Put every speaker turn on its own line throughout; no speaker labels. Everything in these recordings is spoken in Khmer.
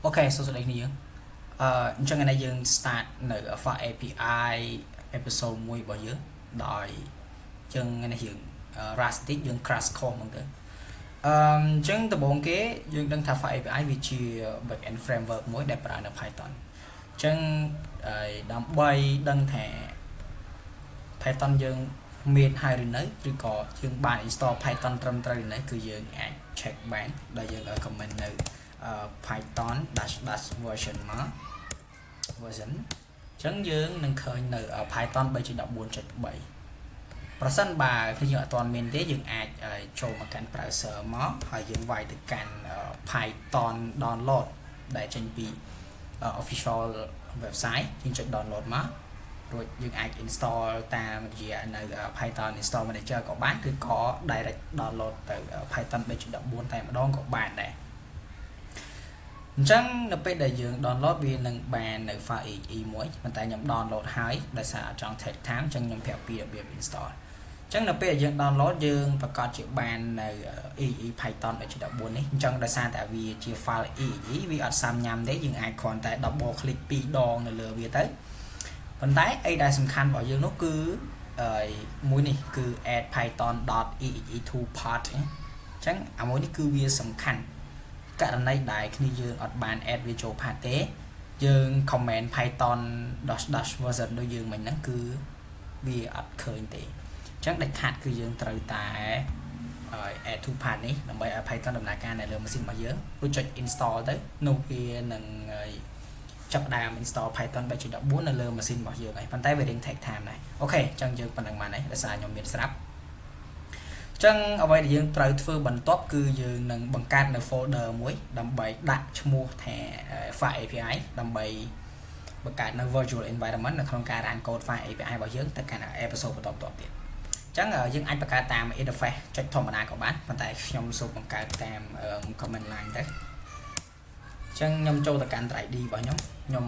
Ok, số đây này dương. Trong ngày này dương start nở pha API episode mùi bảo dương đòi chân ngày này dương Rustic dương crash core mong tới. Chân từ bốn kế dương đang thả pha API vì chỉ backend framework mối đẹp ra ở Python. Chân đam bay đang thẻ Python dương miền hai rồi nấy rồi có dương bạn install Python trong trời nấy cứ dương check bán đây dương ở comment nở Python dash version mà version chẳng dương nâng khởi nở ở Python 3.4.7 ប្រសិនបើខ្ញុំអត់ទាន់មានទេយើងអាចចូលមកកាន់ browser មកហើយយើងវាយទៅកាន់ Python download ដែលចេញពី official website យើងចុច download មករួចយើងអាច install តាមរយៈនៅ Python install manager ក៏បានគឺក៏ direct download ទៅ Python 3.14 តែម្ដងក៏បានដែរអញ្ចឹងនៅពេលដែលយើង download វានឹងបាននៅ file exe មួយប៉ុន្តែខ្ញុំ download ហើយដោយសារចង់ take time អញ្ចឹងខ្ញុំប្រាប់ពីរបៀប install អញ្ចឹងនៅពេលដែលយើង download យើងប្រកាសជាបាននៅ exe Python 3.14 នេះអញ្ចឹងដោយសារតែវាជា file exe វាអត់សាំញ៉ាំទេយើងអាចគ្រាន់តែ double click 2 ដងនៅលើវាទៅប៉ុន្តែអីដែលសំខាន់របស់យើងនោះគឺមួយនេះគឺ add python.exe2 part អញ្ចឹងអាមួយនេះគឺវាសំខាន់ករណីដែលគ្នាយើងអត់បាន add វាចូល path ទេយើង comment python dash version ដូចយើងមិញហ្នឹងគឺវាអត់ឃើញទេអញ្ចឹងដាច់ខាតគឺយើងត្រូវតែ add to path នេះដើម្បីឲ្យ Python ដំណើរការនៅលើម៉ាស៊ីនរបស់យើងរួចចុច install ទៅនោះវានឹងចាប់ដើម install Python 3.14 នៅលើម៉ាស៊ីនរបស់យើងហើយប៉ុន្តែវារៀង take time ដែរអូខេអញ្ចឹងយើងប៉ុណ្្នឹងបានហើយដោយសារខ្ញុំមានស្រាប់អញ្ចឹងអ្វីដែលយើងត្រូវធ្វើបន្ទាប់គឺយើងនឹងបង្កើតនៅ folder មួយដើម្បីដាក់ឈ្មោះថា file API ដើម្បីបង្កើតនៅ virtual environment នៅក្នុងការ run code file API របស់យើងទៅកាន់ episode បន្តទៀតអញ្ចឹងយើងអាចបង្កើតតាម interface ចុចធម្មតាក៏បានប៉ុន្តែខ្ញុំសូមបង្កើតតាម command line ទៅអញ្ចឹងខ្ញុំចូលទៅកាន់ 3D របស់ខ្ញុំ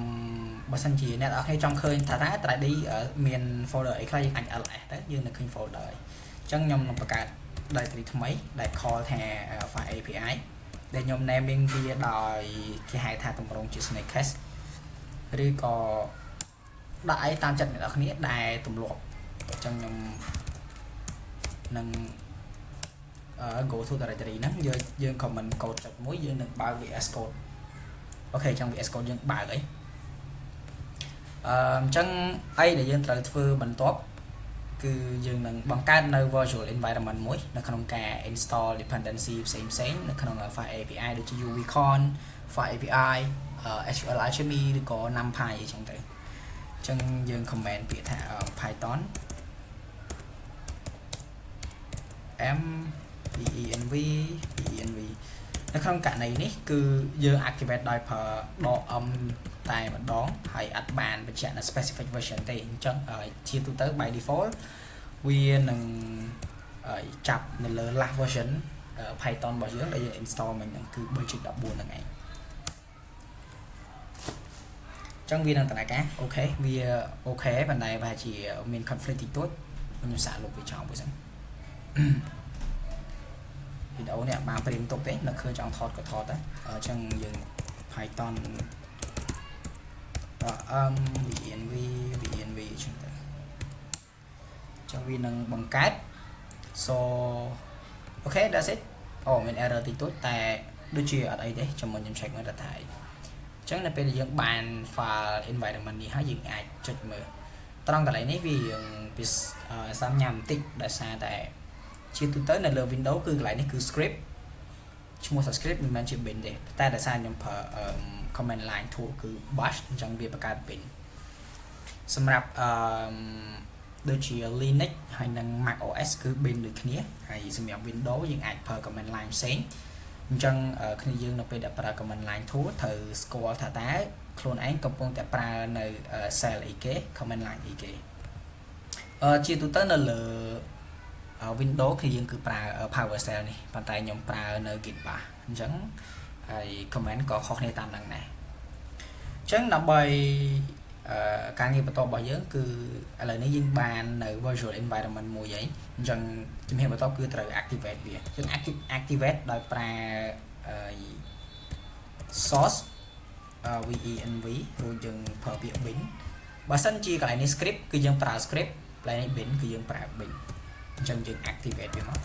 បើសិនជាអ្នកនរគ្នាចង់ឃើញថាតើ 3D មាន folder អីខ្លះយើងអាច ls ទៅយើងនៅឃើញ folder ហើយអញ្ចឹងខ្ញុំនឹងបង្កើត directory ថ្មីដែល call ថា file API ដែលខ្ញុំ naming វាដោយគេហៅថាទម្រង់ជា snake case ឬក៏ដាក់អីតាមចិត្តអ្នកនរគ្នាដែលទម្លាប់អញ្ចឹងខ្ញុំនឹងgo to directory ហ្នឹងយើង comment code ចុចមួយយើងនឹងបើក VS Code អូខេអញ្ចឹង VS Code យើងបើកអីអញ្ចឹងអីដែលយើងត្រូវធ្វើបន្ទាប់គឺយើងនឹងបង្កើតនៅ virtual environment មួយនៅក្នុងការ install dependency ផ្សេងនៅក្នុង file API ដូចជា UVCon file API SQL Alchemy ឬក៏ NumPy អញ្ចឹងទៅអញ្ចឹងយើង comment ពាក្យថា Python env នៅក្នុងករណីនេះគឺយើង activate ដោយប្រើដក តែម្ដងហើយអត់បានបញ្ជាក់នៅ specific version ទេអញ្ចឹងជាទូទៅ by default វានឹងចាប់នៅលើ last version Python របស់យើងដែលយើង install មិញហ្នឹងគឺ 3.14 ហ្នឹងឯងអញ្ចឹងវានឹងដំណើរការអូខេវាអូខេប៉ុន្តែប្រហែលជាមាន conflict តិចតួចខ្ញុំសាកលុបវាចោលមួយសិនវីដេអូនេះបានព្រៀងទុកទេនៅឃើញចង់ថតក៏ថតដែរអញ្ចឹងយើង Python VNV អញ្ចឹងទៅអញ្ចឹងវានឹងបង្កើត so អូខេ that's it មាន error តិចតួចតែដូចជាអត់អីទេចាំខ្ញុំ check មើលថាអញ្ចឹងនៅពេលដែលយើងបាន file environment នេះហើយយើងអាចចុចមើលត្រង់កន្លែងនេះវាយើងពីសាំញ៉ាំបន្តិចដោយសារតែជាទូទៅនៅលើ Windows គឺកន្លែងនេះគឺ script ឈ្មោះ script មិនមែនជា bin ទេតែដោយសារខ្ញុំប្រើ command line tool គឺ bash អញ្ចឹងវាបង្កើត bin សម្រាប់ដូចជា Linux ហើយនិង Mac OS គឺ bin ដូចគ្នាហើយសម្រាប់ Windows យើងអាចប្រើ command line ផ្សេងអញ្ចឹងគ្នាយើងនៅពេលដែលប្រើ command line tool ត្រូវស្គាល់ថាតើខ្លួនឯងកំពុងតែប្រើនៅ cell អីគេ command line អីគេជាទូទៅនៅលើ Windows គឺយើងគឺប្រើ PowerShell នេះប៉ុន្តែខ្ញុំប្រើនៅ Git Bash អញ្ចឹងហើយ comment ក៏ខុសគ្នាតាមនឹងដែរអញ្ចឹងដើម្បីការងារបន្តរបស់យើងគឺឥឡូវនេះយើងបាននៅ virtual environment មួយហើយអញ្ចឹងជំហានបន្តគឺត្រូវ activate វាយើង activate ដោយប្រើsource venv រួចយើងប្រើពាក្យ bin បើសិនជាកន្លែងនេះ script គឺយើងប្រើ script កន្លែងនេះ bin គឺយើងប្រើ bin អញ្ចឹងយើង activate វាមក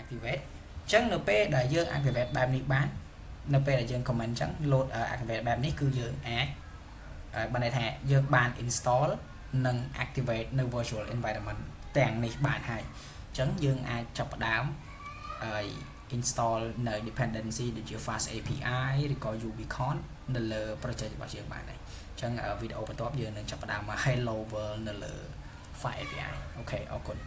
activate អញ្ចឹងនៅពេលដែលយើង activate បែបនេះបាននៅពេលដែលយើង comment អញ្ចឹង load activate បែបនេះគឺយើងអាចបានន័យថាយើងបាន install និង activate នៅ virtual environment ទាំងនេះបានហើយអញ្ចឹងយើងអាចចាប់ផ្ដើមinstall នៅ dependency ដូចជា fast API ឬក៏ UbiCon នៅលើ project របស់យើងបានហើយអញ្ចឹងវីដេអូបន្ទាប់យើងនឹងចាប់ផ្ដើមមក hello world នៅលើ fast API អូខេអរគុណ